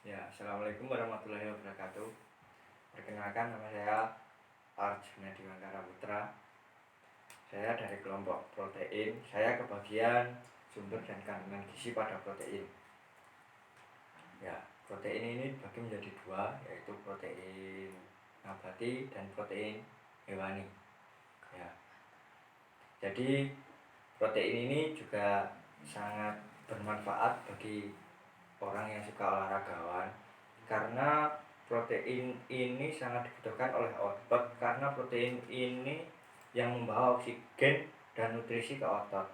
Ya, Assalamualaikum warahmatullahi wabarakatuh. Perkenalkan, nama saya Arjuna Diwangkara Putra. Saya dari kelompok protein. Saya kebagian sumber dan kandungan gizi pada protein. Ya, protein ini dibagi menjadi dua, yaitu protein nabati dan protein hewani. Ya, jadi protein ini juga sangat bermanfaat bagi orang yang suka olahragawan, karena protein ini sangat dibutuhkan oleh otot, karena protein ini yang membawa oksigen dan nutrisi ke otot.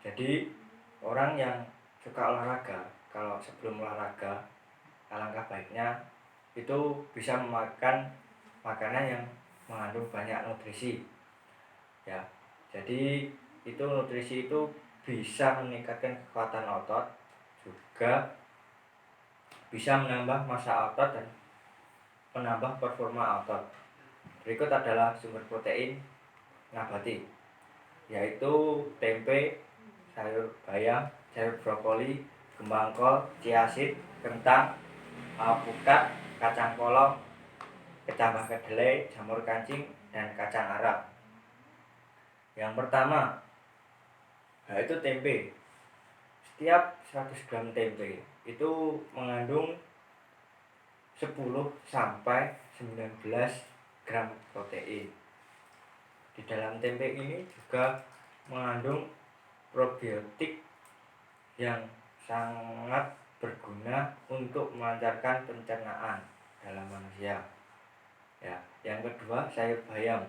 Jadi orang yang suka olahraga, kalau sebelum olahraga, alangkah baiknya itu bisa memakan makanan yang mengandung banyak nutrisi. Ya, jadi itu nutrisi itu bisa meningkatkan kekuatan otot, juga bisa menambah massa otot dan menambah performa otot. Berikut adalah sumber protein nabati, yaitu tempe, sayur bayam, sayur brokoli, kembang kol, chia seed, kentang, alpukat, kacang polong, kecambah kedelai, jamur kancing, dan kacang Arab. Yang pertama, yaitu tempe. Setiap 100 gram tempe itu mengandung 10 sampai 19 gram protein. Di dalam tempe ini juga mengandung probiotik yang sangat berguna untuk melancarkan pencernaan dalam manusia. Ya, yang kedua, sayur bayam.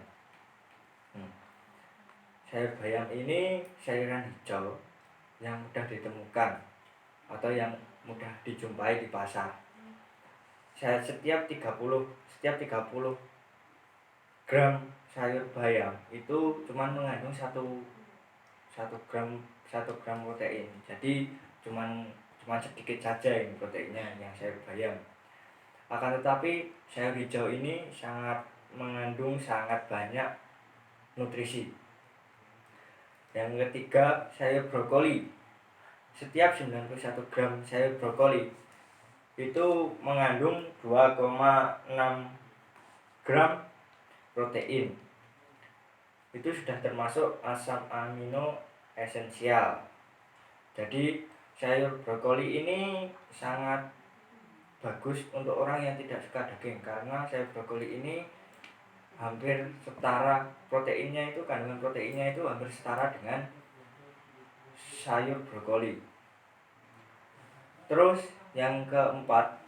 Sayur bayam ini sayuran hijau yang mudah ditemukan atau yang mudah dijumpai di pasar. Setiap 30 gram sayur bayam itu cuma mengandung 1 gram protein. Jadi cuma sedikit saja ini proteinnya yang sayur bayam. Akan tetapi sayur hijau ini mengandung sangat banyak nutrisi. Yang ketiga, sayur brokoli. Setiap 91 gram sayur brokoli itu mengandung 2,6 gram protein. Itu sudah termasuk asam amino esensial. Jadi sayur brokoli ini sangat bagus untuk orang yang tidak suka daging, karena sayur brokoli ini hampir setara proteinnya, itu kandungan proteinnya itu hampir setara dengan sayur brokoli. Terus yang keempat,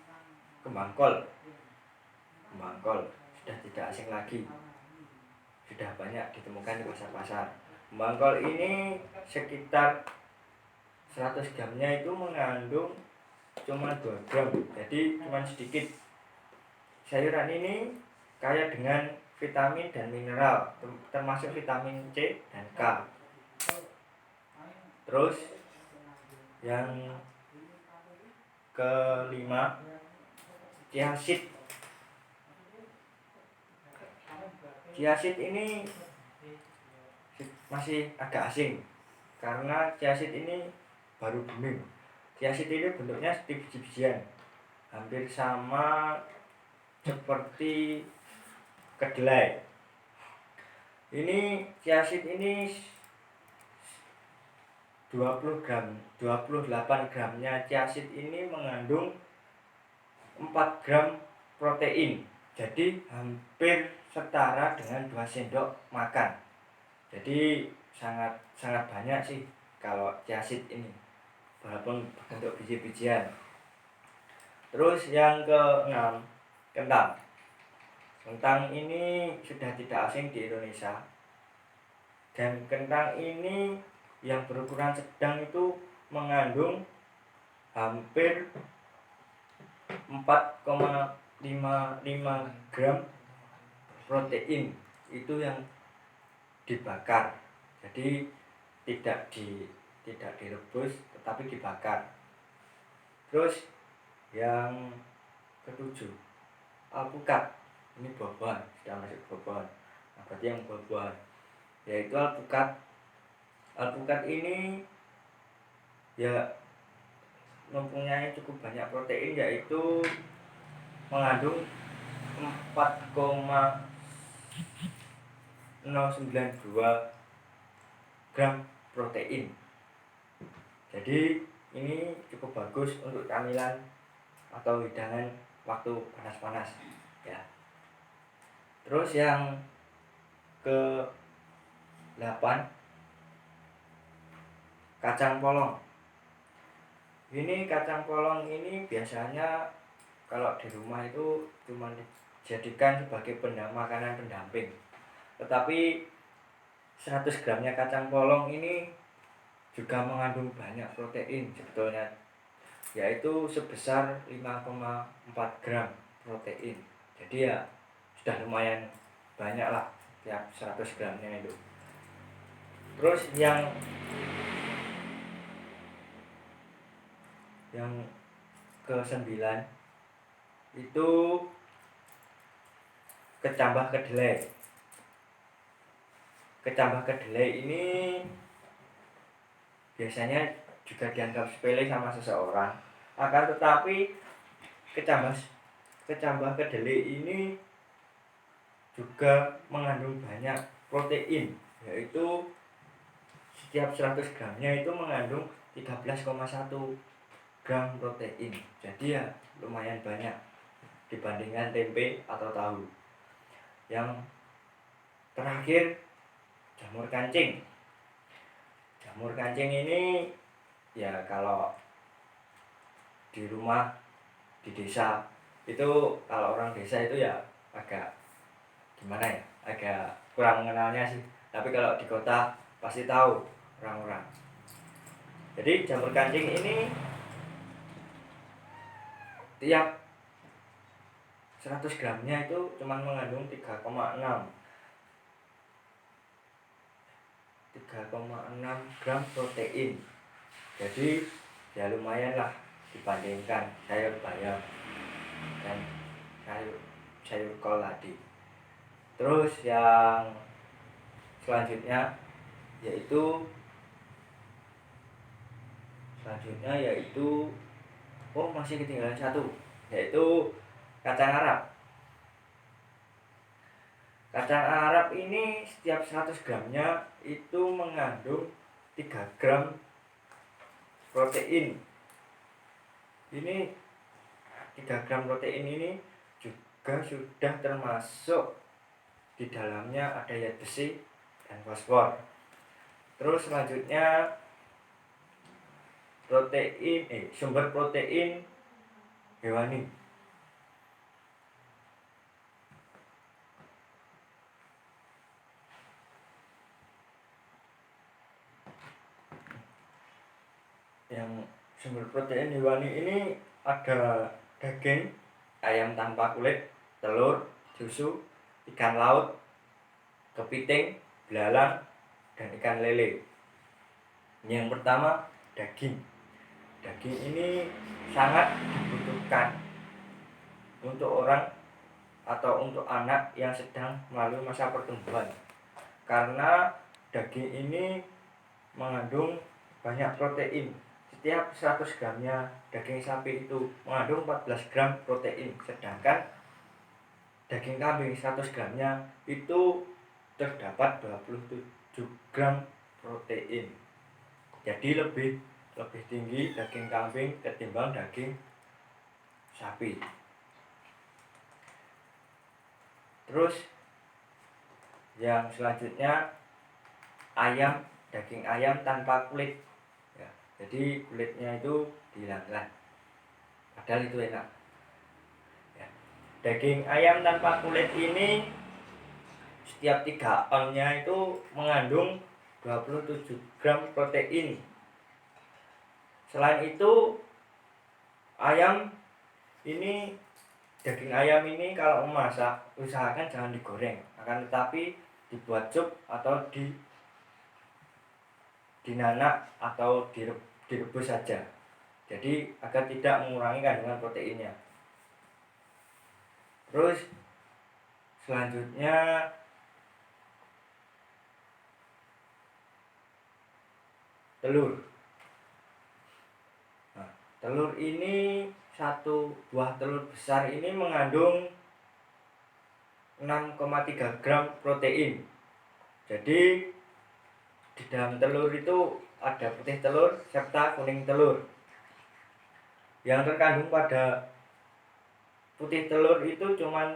kembang kol. Kembang kol sudah tidak asing lagi, sudah banyak ditemukan di pasar-pasar. Kembang kol ini sekitar 100 gramnya itu mengandung cuma 2 gram, jadi cuma sedikit. Sayuran ini kaya dengan vitamin dan mineral, termasuk vitamin C dan K. Terus yang kelima, chia seed. Chia seed ini masih agak asing, karena chia seed ini baru booming. Chia seed ini bentuknya seperti biji-bijian, hampir sama seperti kedelai. Ini chia seed ini 28 gramnya chia seed ini mengandung 4 gram protein. Jadi hampir setara dengan 2 sendok makan. Jadi sangat banyak sih kalau chia seed ini, walaupun bentuk biji-bijian. Terus yang keenam, kentang. Kentang ini sudah tidak asing di Indonesia. Dan kentang ini yang berukuran sedang itu mengandung hampir 4,55 gram protein. Itu yang dibakar. Jadi tidak direbus, tetapi dibakar. Terus yang ketujuh, alpukat. Ini buah-buahan, sudah masuk buah-buahan. Nah, berarti yang buah-buahan, yaitu alpukat. Alpukat ini ya mempunyai cukup banyak protein, yaitu mengandung 4,092 gram protein. Jadi ini cukup bagus untuk camilan atau hidangan waktu panas-panas ya. Terus yang ke 8, kacang polong. Ini kacang polong ini biasanya kalau di rumah itu cuma dijadikan sebagai makanan pendamping. Tetapi 100 gramnya kacang polong ini juga mengandung banyak protein sebetulnya, yaitu sebesar 5,4 gram protein. Jadi ya sudah lumayan banyak lah tiap 100 gramnya itu. Terus yang ke-9 itu kecambah kedelai. Kecambah kedelai ini biasanya juga dianggap sepele sama seseorang, akan tetapi kecambah kedelai ini juga mengandung banyak protein, yaitu setiap 100 gramnya itu mengandung 13,1 gram protein. Jadi ya lumayan banyak dibandingkan tempe atau tahu. Yang terakhir, jamur kancing. Jamur kancing ini ya kalau di rumah di desa itu, kalau orang desa itu ya agak gimana ya, agak kurang mengenalnya sih. Tapi kalau di kota pasti tahu orang-orang. Jadi jamur kancing ini tiap 100 gramnya itu cuma mengandung 3,6 gram protein. Jadi ya lumayan lah dibandingkan sayur bayam dan sayur kol tadi. Terus yang selanjutnya yaitu masih ketinggalan satu, yaitu kacang Arab. Kacang Arab ini setiap 100 gramnya itu mengandung 3 gram protein. Ini 3 gram protein ini juga sudah termasuk di dalamnya ada zat besi dan fosfor. Terus selanjutnya sumber protein hewani. Yang sumber protein hewani ini ada daging, ayam tanpa kulit, telur, susu, ikan laut, kepiting, belalang, dan ikan lele. Yang pertama, daging. Daging ini sangat dibutuhkan untuk orang atau untuk anak yang sedang melalui masa pertumbuhan, karena daging ini mengandung banyak protein. Setiap 100 gramnya daging sapi itu mengandung 14 gram protein, sedangkan daging kambing 100 gramnya itu terdapat 27 gram protein. Jadi lebih tinggi daging kambing ketimbang daging sapi. Terus yang selanjutnya daging ayam tanpa kulit ya, jadi kulitnya itu dihilangkan, padahal itu enak ya. Daging ayam tanpa kulit ini setiap 3 onnya itu mengandung 27 gram protein. Selain itu, daging ayam ini kalau memasak usahakan jangan digoreng, akan tetapi dibuat sup atau dinanak atau direbus saja. Jadi agar tidak mengurangi kandungan proteinnya. Terus selanjutnya telur. Telur ini, satu buah telur besar ini mengandung 6,3 gram protein. Jadi di dalam telur itu ada putih telur serta kuning telur. Yang terkandung pada putih telur itu cuman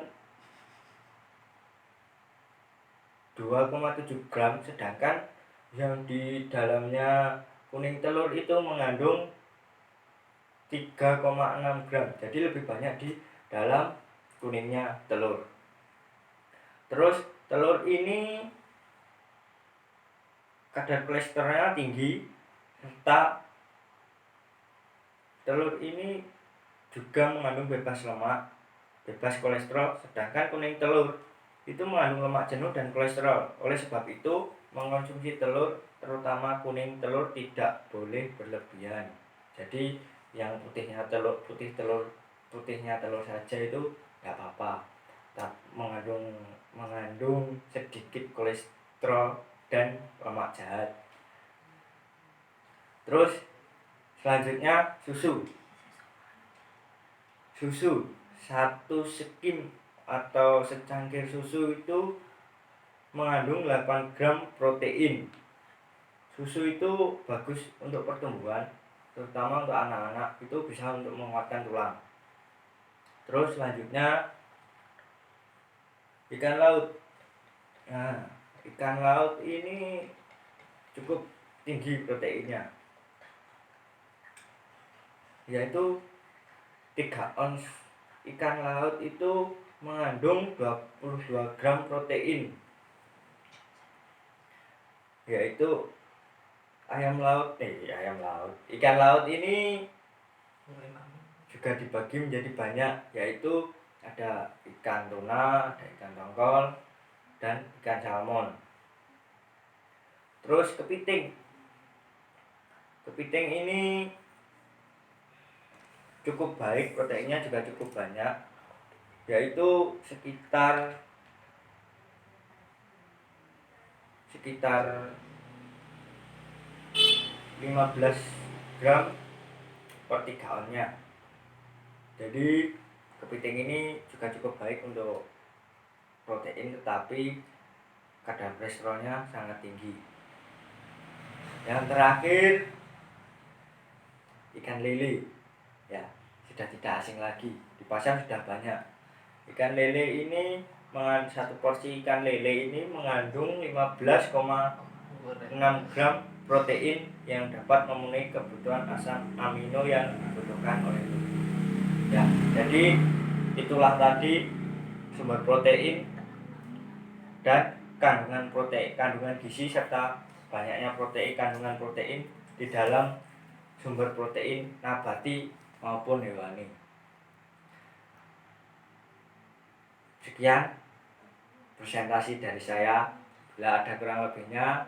2,7 gram, sedangkan yang di dalamnya kuning telur itu mengandung 3,6 gram. Jadi lebih banyak di dalam kuningnya telur. Terus telur ini kadar kolesterolnya tinggi, serta telur ini juga mengandung bebas lemak, bebas kolesterol, sedangkan kuning telur itu mengandung lemak jenuh dan kolesterol. Oleh sebab itu, mengkonsumsi telur, terutama kuning telur, tidak boleh berlebihan. Jadi yang putihnya telur saja itu nggak apa-apa, mengandung sedikit kolesterol dan lemak jahat. Terus selanjutnya susu satu skim atau secangkir susu itu mengandung 8 gram protein. Susu itu bagus untuk pertumbuhan, terutama untuk anak-anak, itu bisa untuk menguatkan tulang. Terus selanjutnya ikan laut. Nah, ikan laut ini cukup tinggi proteinnya, yaitu 3 ons ikan laut itu mengandung 22 gram protein. Yaitu ikan laut ini juga dibagi menjadi banyak, yaitu ada ikan tuna, ada ikan tongkol, dan ikan salmon. Terus kepiting ini cukup baik, proteinnya juga cukup banyak, yaitu sekitar 15 gram per 3 onnya. Jadi kepiting ini juga cukup baik untuk protein, tetapi kadar kolesterolnya sangat tinggi. Yang terakhir, ikan lele. Ya, sudah tidak asing lagi, di pasar sudah banyak. Ikan lele ini, satu porsi ikan lele ini mengandung 15,6 gram protein yang dapat memenuhi kebutuhan asam amino yang dibutuhkan oleh tubuh. Ya, jadi itulah tadi sumber protein dan kandungan gizi serta banyaknya kandungan protein di dalam sumber protein nabati maupun hewani. Sekian presentasi dari saya. Bila ada kurang lebihnya,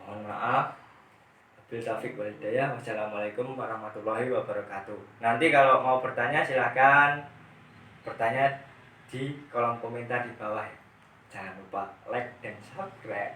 mohon maaf. Wabillahi taufiq wal hidayah. Wassalamualaikum warahmatullahi wabarakatuh. Nanti kalau mau bertanya silahkan bertanya di kolom komentar di bawah. Jangan lupa like dan subscribe.